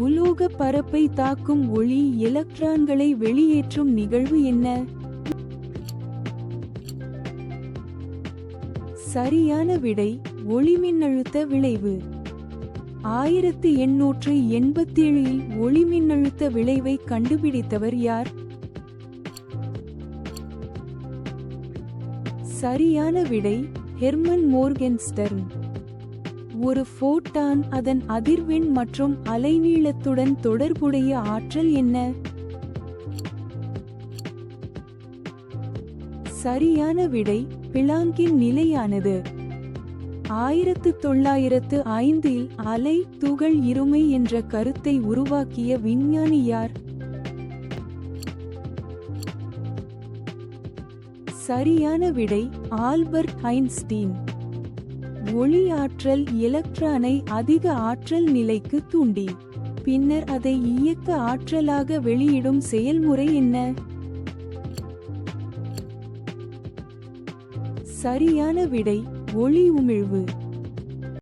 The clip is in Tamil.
உலோக பரப்பை தாக்கும் ஒளி எலக்ட்ரான்களை வெளியேற்றும் நிகழ்வு என்ன? சரியான விடை ஒளிமின்னழுத்த விளைவு. 1887 ஒளிமின்னழுத்த விளைவை கண்டுபிடித்தவர் யார்? சரியான விடை ஹெர்மன் மோர்கென்ஸ்டர்ன். ஒரு ஃபோட்டான் அதன் அதிர்வெண் மற்றும் அலைநீளத்துடன் தொடர்புடைய ஆற்றல் என்ன? சரியான விடை பிளாங்கின் நிலையானது. 1905 அலை துகள் இருமை என்ற கருத்தை உருவாக்கிய விஞ்ஞானி யார்? சரியான விடை ஆல்பர்ட் ஐன்ஸ்டீன். ஒளி ஆற்றல் எலக்ட்ரானை அதிக ஆற்றல் நிலைக்கு தூண்டி பின்னர் அதை இயக்க ஆற்றலாக வெளியிடும் செயல்முறை என்ன? சரியான விடை ஒளி உமிழ்வு.